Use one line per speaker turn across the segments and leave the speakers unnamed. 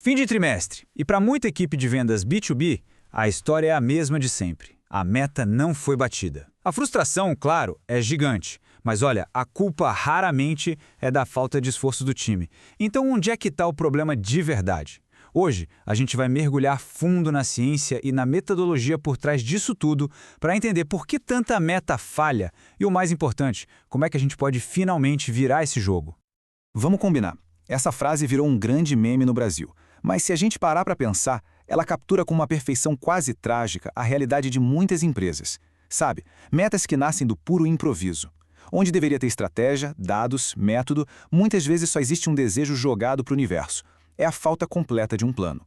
Fim de trimestre. E para muita equipe de vendas B2B, a história é a mesma de sempre. A meta não foi batida. A frustração, claro, é gigante. Mas olha, a culpa raramente é da falta de esforço do time. Então onde é que está o problema de verdade? Hoje, a gente vai mergulhar fundo na ciência e na metodologia por trás disso tudo para entender por que tanta meta falha e, o mais importante, como é que a gente pode finalmente virar esse jogo.
Vamos combinar. Essa frase virou um grande meme no Brasil. Mas se a gente parar para pensar, ela captura com uma perfeição quase trágica a realidade de muitas empresas. Sabe, metas que nascem do puro improviso. Onde deveria ter estratégia, dados, método, muitas vezes só existe um desejo jogado para o universo. É a falta completa de um plano.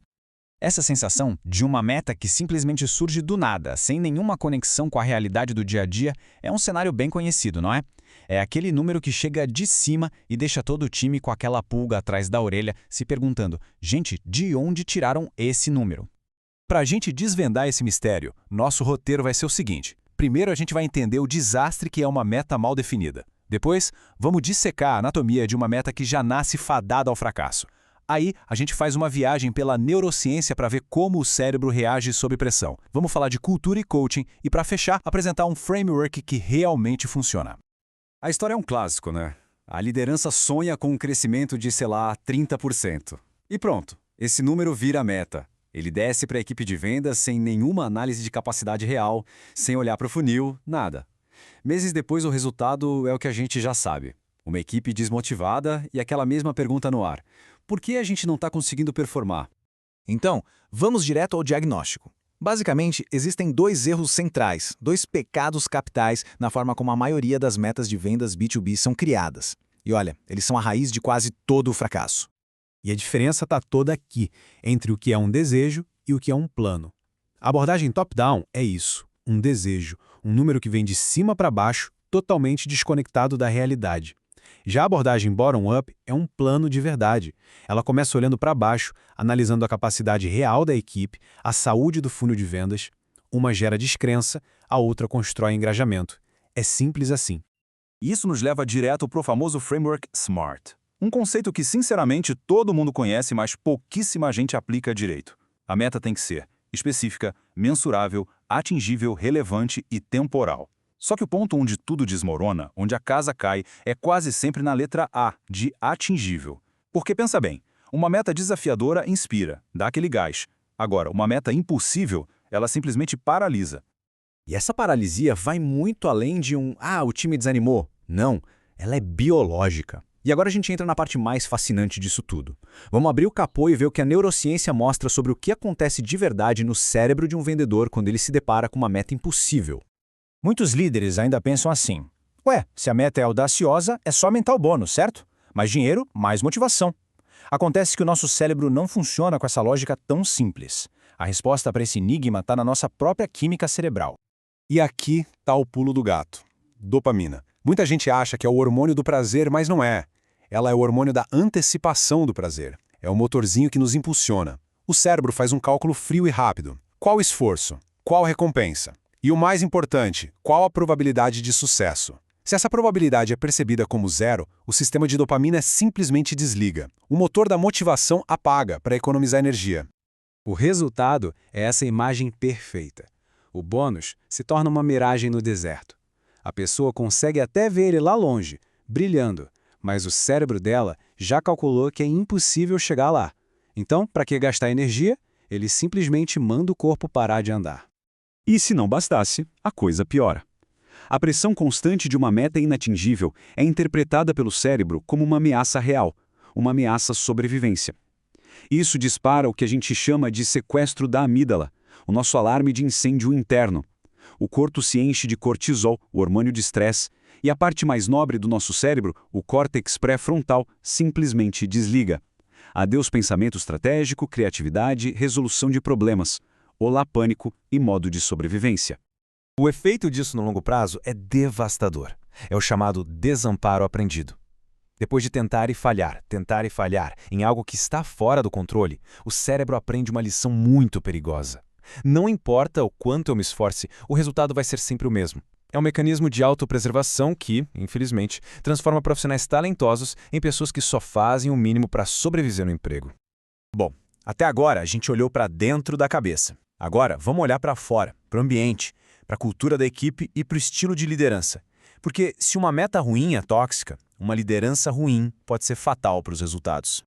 Essa sensação de uma meta que simplesmente surge do nada, sem nenhuma conexão com a realidade do dia a dia, é um cenário bem conhecido, não é? É aquele número que chega de cima e deixa todo o time com aquela pulga atrás da orelha, se perguntando: gente, de onde tiraram esse número?
Para a gente desvendar esse mistério, nosso roteiro vai ser o seguinte. Primeiro a gente vai entender o desastre que é uma meta mal definida. Depois, vamos dissecar a anatomia de uma meta que já nasce fadada ao fracasso. Aí, a gente faz uma viagem pela neurociência para ver como o cérebro reage sob pressão. Vamos falar de cultura e coaching e, para fechar, apresentar um framework que realmente funciona.
A história é um clássico, né? A liderança sonha com um crescimento de, sei lá, 30%. E pronto, esse número vira a meta. Ele desce para a equipe de vendas sem nenhuma análise de capacidade real, sem olhar para o funil, nada. Meses depois, o resultado é o que a gente já sabe. Uma equipe desmotivada e aquela mesma pergunta no ar. Por que a gente não está conseguindo performar?
Então, vamos direto ao diagnóstico. Basicamente, existem dois erros centrais, dois pecados capitais na forma como a maioria das metas de vendas B2B são criadas. E olha, eles são a raiz de quase todo o fracasso.
E a diferença está toda aqui, entre o que é um desejo e o que é um plano. A abordagem top-down é isso, um desejo, um número que vem de cima para baixo, totalmente desconectado da realidade. Já a abordagem bottom-up é um plano de verdade. Ela começa olhando para baixo, analisando a capacidade real da equipe, a saúde do funil de vendas. Uma gera descrença, a outra constrói engajamento. É simples assim.
Isso nos leva direto para o famoso framework SMART. Um conceito que, sinceramente, todo mundo conhece, mas pouquíssima gente aplica direito. A meta tem que ser específica, mensurável, atingível, relevante e temporal. Só que o ponto onde tudo desmorona, onde a casa cai, é quase sempre na letra A, de atingível. Porque pensa bem, uma meta desafiadora inspira, dá aquele gás. Agora, uma meta impossível, ela simplesmente paralisa.
E essa paralisia vai muito além de o time desanimou. Não, ela é biológica. E agora a gente entra na parte mais fascinante disso tudo. Vamos abrir o capô e ver o que a neurociência mostra sobre o que acontece de verdade no cérebro de um vendedor quando ele se depara com uma meta impossível.
Muitos líderes ainda pensam assim: ué, se a meta é audaciosa, é só aumentar o bônus, certo? Mais dinheiro, mais motivação. Acontece que o nosso cérebro não funciona com essa lógica tão simples. A resposta para esse enigma está na nossa própria química cerebral.
E aqui está o pulo do gato. Dopamina. Muita gente acha que é o hormônio do prazer, mas não é. Ela é o hormônio da antecipação do prazer. É o motorzinho que nos impulsiona. O cérebro faz um cálculo frio e rápido. Qual o esforço? Qual a recompensa? E o mais importante, qual a probabilidade de sucesso? Se essa probabilidade é percebida como zero, o sistema de dopamina simplesmente desliga. O motor da motivação apaga para economizar energia.
O resultado é essa imagem perfeita. O bônus se torna uma miragem no deserto. A pessoa consegue até ver ele lá longe, brilhando, mas o cérebro dela já calculou que é impossível chegar lá. Então, para que gastar energia? Ele simplesmente manda o corpo parar de andar.
E se não bastasse, a coisa piora. A pressão constante de uma meta inatingível é interpretada pelo cérebro como uma ameaça real, uma ameaça à sobrevivência. Isso dispara o que a gente chama de sequestro da amígdala, o nosso alarme de incêndio interno. O corpo se enche de cortisol, o hormônio de estresse, e a parte mais nobre do nosso cérebro, o córtex pré-frontal, simplesmente desliga. Adeus pensamento estratégico, criatividade, resolução de problemas. Olá pânico e modo de sobrevivência.
O efeito disso no longo prazo é devastador. É o chamado desamparo aprendido. Depois de tentar e falhar em algo que está fora do controle, o cérebro aprende uma lição muito perigosa. Não importa o quanto eu me esforce, o resultado vai ser sempre o mesmo. É um mecanismo de autopreservação que, infelizmente, transforma profissionais talentosos em pessoas que só fazem o mínimo para sobreviver no emprego. Bom,
Até agora, a gente olhou para dentro da cabeça. Agora, vamos olhar para fora, para o ambiente, para a cultura da equipe e para o estilo de liderança. Porque se uma meta ruim é tóxica, uma liderança ruim pode ser fatal para os resultados.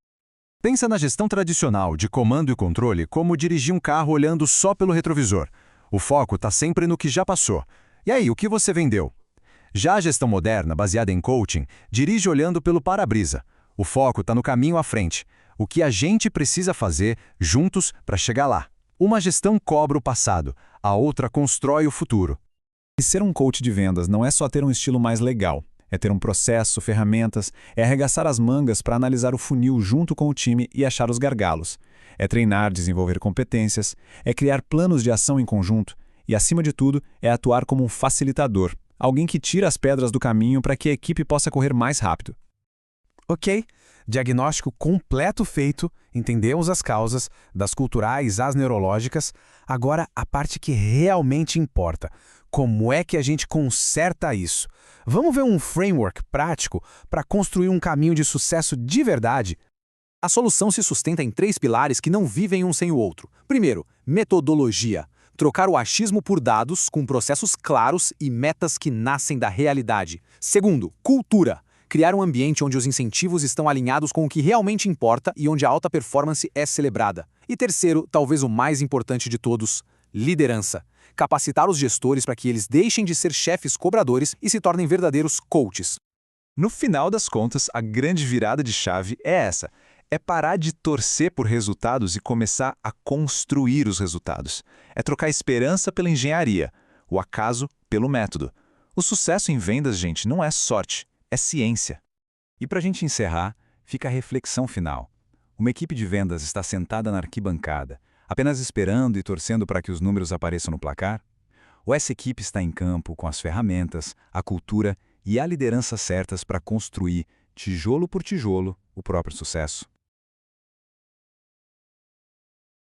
Pensa na gestão tradicional de comando e controle como dirigir um carro olhando só pelo retrovisor. O foco está sempre no que já passou. E aí, o que você vendeu? Já a gestão moderna, baseada em coaching, dirige olhando pelo para-brisa. O foco está no caminho à frente. O que a gente precisa fazer juntos para chegar lá. Uma gestão cobra o passado, a outra constrói o futuro.
E ser um coach de vendas não é só ter um estilo mais legal. É ter um processo, ferramentas, é arregaçar as mangas para analisar o funil junto com o time e achar os gargalos. É treinar, desenvolver competências, é criar planos de ação em conjunto e, acima de tudo, é atuar como um facilitador, alguém que tira as pedras do caminho para que a equipe possa correr mais rápido.
Ok, diagnóstico completo feito, entendemos as causas, das culturais às neurológicas, agora a parte que realmente importa. Como é que a gente conserta isso? Vamos ver um framework prático para construir um caminho de sucesso de verdade?
A solução se sustenta em 3 pilares que não vivem um sem o outro. Primeiro, metodologia. Trocar o achismo por dados com processos claros e metas que nascem da realidade. Segundo, cultura. Criar um ambiente onde os incentivos estão alinhados com o que realmente importa e onde a alta performance é celebrada. E terceiro, talvez o mais importante de todos, liderança. Capacitar os gestores para que eles deixem de ser chefes cobradores e se tornem verdadeiros coaches.
No final das contas, a grande virada de chave é essa. É parar de torcer por resultados e começar a construir os resultados. É trocar a esperança pela engenharia, o acaso pelo método. O sucesso em vendas, gente, não é sorte, é ciência. E para a gente encerrar, fica a reflexão final. Uma equipe de vendas está sentada na arquibancada, apenas esperando e torcendo para que os números apareçam no placar? Ou essa equipe está em campo com as ferramentas, a cultura e a liderança certas para construir, tijolo por tijolo, o próprio sucesso?